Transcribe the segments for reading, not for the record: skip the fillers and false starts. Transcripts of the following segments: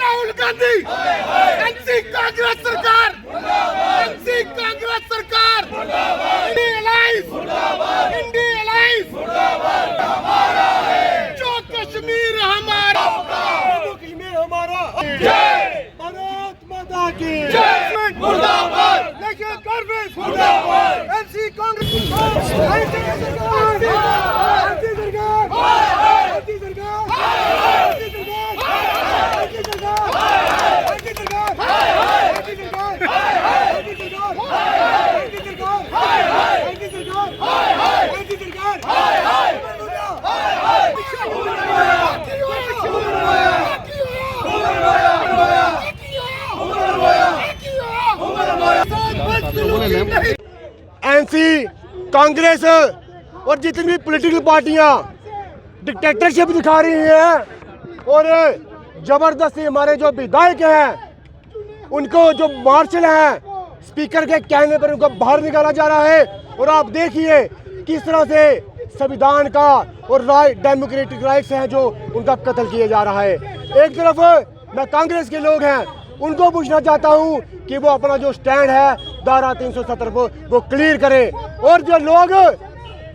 Rahul Gandhi, NC Congress सरकार, NC Congress सरकार, India alliance, India alliance, जो कश्मीर हमारा, कश्मीर हमारा, जय भारत माता की जय, मुर्दाबाद, लेकिन कांग्रेस मुर्दाबाद, एनसी कांग्रेस, एनसी सरकार, एनसी सरकार, एनसी सरकार, एनसी कांग्रेस और जितनी भी पॉलिटिकल पार्टियां डिक्टेटरशिप दिखा रही हैं और जबरदस्ती हमारे जो विधायक हैं उनको जो मार्शल हैं स्पीकर के कहने पर उनको बाहर निकाला जा रहा है। और आप देखिए किस तरह से संविधान का और डेमोक्रेटिक राइट्स हैं जो उनका कत्ल किया जा रहा है। एक तरफ मैं कांग्रेस के लोग हैं उनको पूछना चाहता हूं कि वो अपना जो स्टैंड है धारा 370 वो क्लियर करें। और जो लोग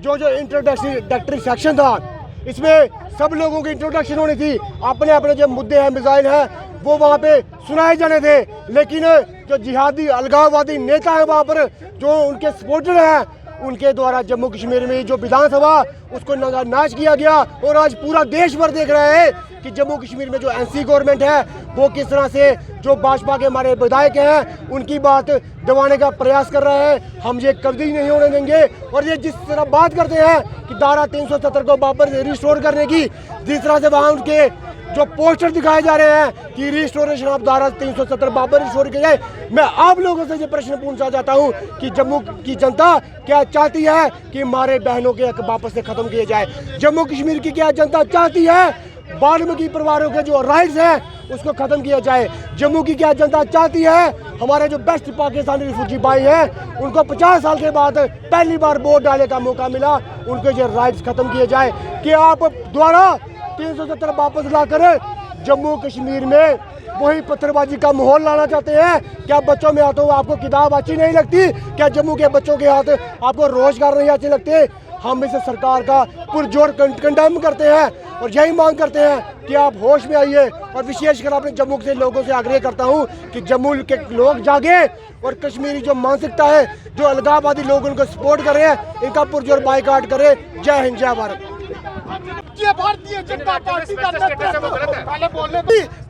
जो इंट्रोडक्टरी सेक्शन था इसमें सब लोगों की इंट्रोडक्शन होनी थी, अपने अपने जो मुद्दे हैं मिसाइल हैं वो वहाँ पे सुनाए जाने थे, लेकिन जो जिहादी अलगाववादी नेता हैं वहाँ पर जो उनके सपोर्टर हैं उनके द्वारा जम्मू कश्मीर में जो विधानसभा उसको नाश किया गया। और आज पूरा देश भर देख रहा है कि जम्मू कश्मीर में जो एनसी गवर्नमेंट है वो किस तरह से जो भाजपा के हमारे विधायक हैं उनकी बात दबाने का प्रयास कर रहे हैं। हम ये कभी नहीं होने देंगे। और ये जिस तरह बात करते हैं कि धारा 370 को वापस रिस्टोर करने की, जिस तरह से वहाँ उनके जो पोस्टर दिखाए जा रहे हैं कि रिस्टोरेशन ऑफ धारा 370 वापस रिस्टोर किया जाए, मैं आप लोगों से ये प्रश्न पूछना चाहता हूँ कि जम्मू की जनता क्या चाहती है कि हमारे बहनों के हक वापस से खत्म किए जाए? जम्मू कश्मीर की क्या जनता चाहती है बाल्मीकि परिवारों के जो राइट्स हैं उसको खत्म किया जाए? जम्मू की क्या जनता चाहती है हमारे जो बेस्ट पाकिस्तानी रिफ्यूजी भाई हैं उनको 50 साल के बाद पहली बार वोट डालने का मौका मिला, उनके जो राइट्स खत्म किए जाए? कि आप द्वारा 370 वापस लाकर जम्मू कश्मीर में वही पत्थरबाजी का माहौल लाना चाहते हैं? क्या बच्चों में हाथों आपको किताब अच्छी नहीं लगती? क्या जम्मू के बच्चों के हाथ आपको रोजगार नहीं अच्छे लगते? हम इस सरकार का पुरजोर कंडेम करते हैं और यही मांग करते हैं कि आप होश में आइए। और विशेषकर अपने जम्मू के लोगों से आग्रह करता हूं कि जम्मू के लोग जागे और कश्मीरी जो मानसिकता है जो अलगाववादी लोग उनको सपोर्ट कर रहे हैं इनका पुरजोर बाइकाट करें। जय हिंद, जय भारत। भारतीय जनता पार्टी का नेतृत्व,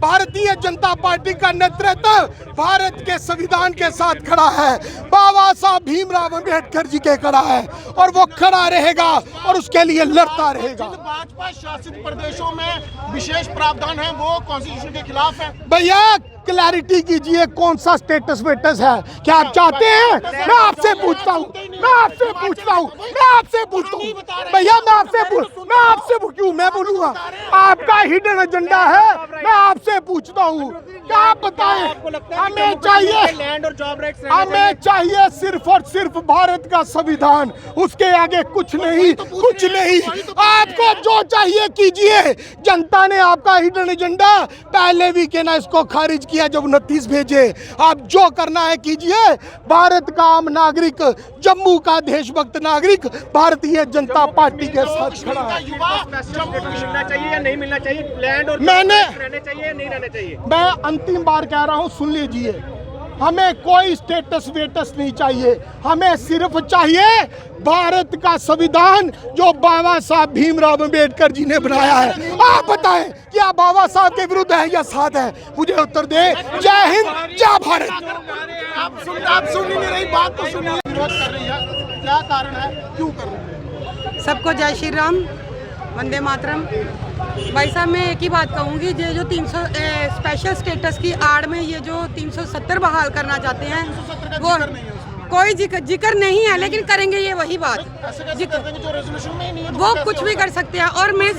भारतीय जनता पार्टी का नेतृत्व भारत के संविधान के साथ खड़ा है, बाबा साहब भीमराव अम्बेडकर जी के खड़ा है और वो खड़ा रहेगा और उसके लिए लड़ता रहेगा। भाजपा शासित प्रदेशों में विशेष प्रावधान है वो कॉन्स्टिट्यूशन के खिलाफ है। भैया क्लैरिटी कीजिए कौन सा स्टेटस वेटस है? क्या आप चाहते हैं? मैं आपसे पूछता हूँ भैया, मैं आपसे क्यों मैं बोलूंगा? आपका हिडन एजेंडा है, मैं आपसे पूछता हूँ क्या आप बताएं? हमें चाहिए सिर्फ और सिर्फ भारत का संविधान, उसके आगे कुछ नहीं। आपको जो चाहिए कीजिए। जनता ने आपका हिडन एजेंडा पहले भी के ना इसको खारिज किया जब 29 भेजे। आप जो करना है कीजिए। भारत का आम नागरिक, जम्मू का देशभक्त नागरिक भारतीय जनता पार्टी के साथ खड़ा है। मिलना चाहिए या नहीं मिलना चाहिए? लैंड और मैंने रहने चाहिए या नहीं रहने चाहिए? मैं अंतिम बार कह रहा हूं, सुन लीजिए। हमें कोई स्टेटस वेटस नहीं चाहिए, हमें सिर्फ चाहिए भारत का संविधान जो बाबा साहब भीमराव अम्बेडकर जी ने बनाया है। आप बताएं क्या बाबा साहब के विरुद्ध है या साथ है? मुझे उत्तर दे। जय हिंद, जय भारत। आप सुन नहीं रही बात तो सुनिए। विरोध कर रही है, क्या कारण है, क्यों कर रही है? सबको जय श्री राम, वंदे मातरम। भाई साहब मैं एक ही बात कहूँगी, ये जो 300 स्पेशल स्टेटस की आड़ में ये जो 370 बहाल करना चाहते हैं वो कोई जिक्र नहीं है, लेकिन करेंगे ये वही बात वो कुछ भी कर सकते हैं। और मैं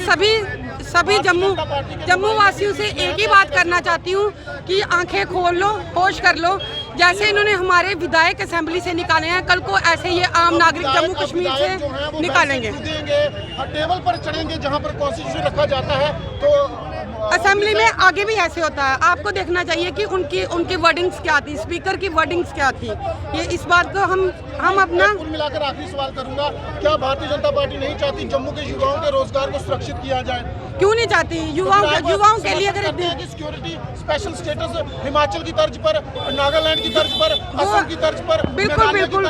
सभी जम्मू वासियों से एक ही बात करना चाहती हूँ कि आंखें खोल लो, होश कर लो। जैसे इन्होंने हमारे विधायक असेंबली से निकाले हैं, कल को ऐसे ये आम नागरिक जम्मू कश्मीर से निकालेंगे। टेबल पर चढ़ेंगे जहां पर कॉन्स्टिट्यूशन रखा जाता है, तो असेंबली में आगे भी ऐसे होता है। आपको देखना चाहिए कि उनकी वर्डिंग्स क्या थी, स्पीकर की वर्डिंग्स क्या थी। ये इस बात को हम अपना कुल मिलाकर आखिरी सवाल करूंगा, क्या भारतीय जनता पार्टी नहीं चाहती जम्मू के युवाओं के रोजगार को सुरक्षित किया जाए? क्यों नहीं चाहती? युवाओं के लिए अगर सिक्योरिटी स्पेशल स्टेटस हिमाचल की तर्ज पर, नागालैंड की तर्ज पर, असम की तर्ज पर, बिल्कुल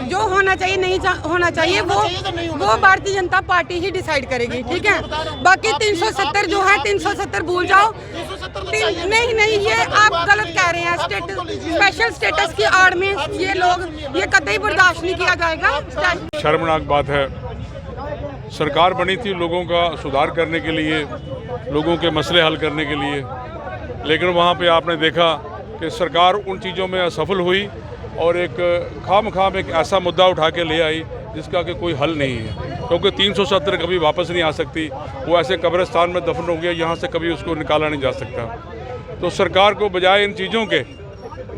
जो होना चाहिए नहीं होना चाहिए वो भारतीय जनता पार्टी ही डिसाइड करेगी, ठीक है। बाकी 370 जो है 370 भूल जाओ। नहीं, ये आप गलत कह रहे हैं। स्पेशल स्टेटस की आड़ में ये लोग, ये कतई बर्दाश्त नहीं किया जाएगा। शर्मनाक बात है। सरकार बनी थी लोगों का सुधार करने के लिए, लोगों के मसले हल करने के लिए, लेकिन वहाँ पे आपने देखा कि सरकार उन चीज़ों में असफल हुई और एक खाम एक ऐसा मुद्दा उठा के ले आई जिसका कि कोई हल नहीं है, क्योंकि 370 कभी वापस नहीं आ सकती। वो ऐसे कब्रिस्तान में दफन हो गया, यहाँ से कभी उसको निकाला नहीं जा सकता। तो सरकार को बजाय इन चीज़ों के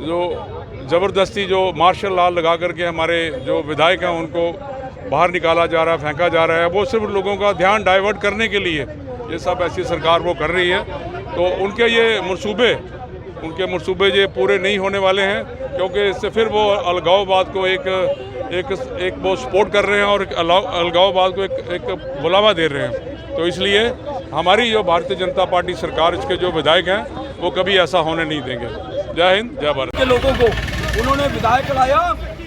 जो ज़बरदस्ती जो मार्शल लॉ लगा करके हमारे जो विधायक हैं उनको बाहर निकाला जा रहा है, फेंका जा रहा है, वो सिर्फ लोगों का ध्यान डाइवर्ट करने के लिए ये सब ऐसी सरकार वो कर रही है। तो उनके ये मंसूबे ये पूरे नहीं होने वाले हैं, क्योंकि इससे फिर वो अलगाववाद को एक वो सपोर्ट कर रहे हैं और अलगाववाद को एक बुलावा दे रहे हैं। तो इसलिए हमारी जो भारतीय जनता पार्टी सरकार, इसके जो विधायक हैं वो कभी ऐसा होने नहीं देंगे। जय हिंद, जय भारत। के लोगों को उन्होंने विधायक लाया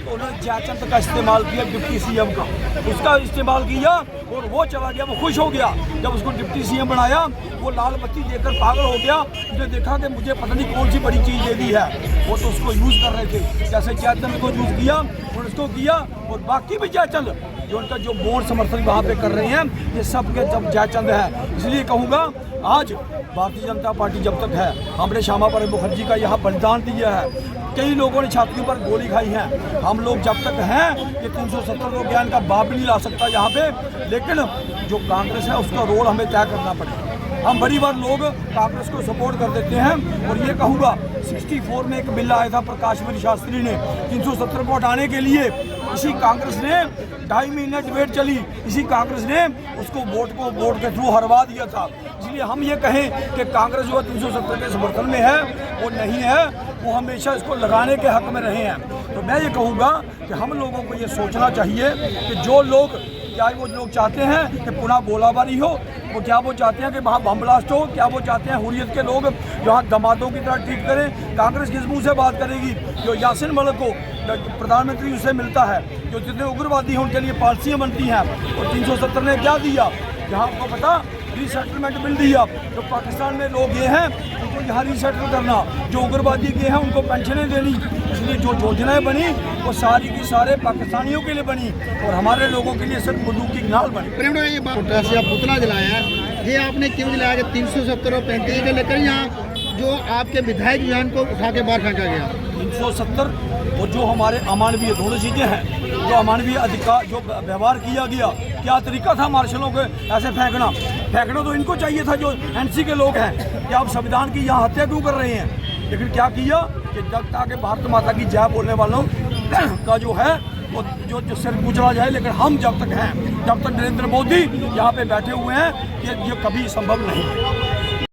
तो उन्होंने जयचंद का इस्तेमाल किया, डिप्टी सीएम का उसका इस्तेमाल किया और वो चला गया। वो खुश हो गया जब उसको डिप्टी सीएम बनाया, वो लाल बत्ती देकर पागल हो गया। उसने देखा कि मुझे पता नहीं कौन सी बड़ी चीज़ दे दी है। वो तो उसको यूज़ कर रहे थे, जैसे जयचंद को यूज़ किया और उसको किया, और बाकी भी जयचंद जो उनका जो बोर्ड समर्थन वहाँ पे कर रहे हैं, ये सब के जब जयचंद है। इसलिए कहूँगा आज भारतीय जनता पार्टी जब तक है, हमने श्यामा प्रसाद मुखर्जी का यहाँ बलिदान दिया है, कई लोगों ने छातियों पर गोली खाई है। हम लोग जब तक हैं, ये 370 को ज्ञान का बाप भी नहीं ला सकता यहाँ पे। लेकिन जो कांग्रेस है उसका रोल हमें तय करना पड़ेगा। हम बड़ी बार लोग कांग्रेस को सपोर्ट कर देते हैं, और ये कहूँगा 64 में एक बिल आया था प्रकाशवरी शास्त्री ने 370 को हटाने के लिए। इसी कांग्रेस ने 2.5 महीने डिबेट चली, इसी कांग्रेस ने उसको वोट के थ्रू हरवा दिया था। इसलिए हम ये कहें कि कांग्रेस जो 370 के समर्थन में है वो नहीं है, वो हमेशा इसको लगाने के हक में रहे हैं। तो मैं ये कहूँगा कि हम लोगों को ये सोचना चाहिए कि जो लोग, क्या वो लोग चाहते हैं कि पुनः गोलाबारी हो, वो क्या वो चाहते हैं कि वहाँ बम ब्लास्ट हो, क्या वो चाहते हैं हुर्रियत के लोग यहाँ दमादों की तरह ट्रीट करें? कांग्रेस किस मुँह से बात करेगी? जो यासिन मलिक को प्रधानमंत्री उससे मिलता है, जो जितने उग्रवादी हैं उनके लिए पॉलिसियाँ बनती हैं, और 370 ने क्या दिया? यहाँ आपको पता, रीसेटलमेंट बिल दिया। जो पाकिस्तान में लोग ये हैं उनको यहाँ रीसेटल करना, जो उग्रवादी के हैं उनको पेंशनें देनी। इसलिए जो योजनाएं बनी वो सारी की सारे पाकिस्तानियों के लिए बनी, और हमारे लोगों के लिए सिर्फ बंदूक की नाल बनी। ये बात पुतला जलाया, ये आपने क्यों जलाया? 370 और 35 को लेकर यहाँ जो आपके विधायक जान को उठा के बाहर फेंका गया। 370 और जो हमारे अमानवीय दोनों चीज़ें हैं। जो अमानवीय अधिकार जो व्यवहार किया गया, क्या तरीका था मार्शलों को ऐसे फेंकना तो इनको चाहिए था जो एनसी के लोग हैं कि आप संविधान की यहाँ हत्या क्यों कर रहे हैं। लेकिन क्या किया कि जब तक भारत माता की जय बोलने वालों का जो है वो जो सिर कुचला जाए। लेकिन हम जब तक हैं, जब तक नरेंद्र मोदी यहाँ पे बैठे हुए हैं, ये कभी संभव नहीं है।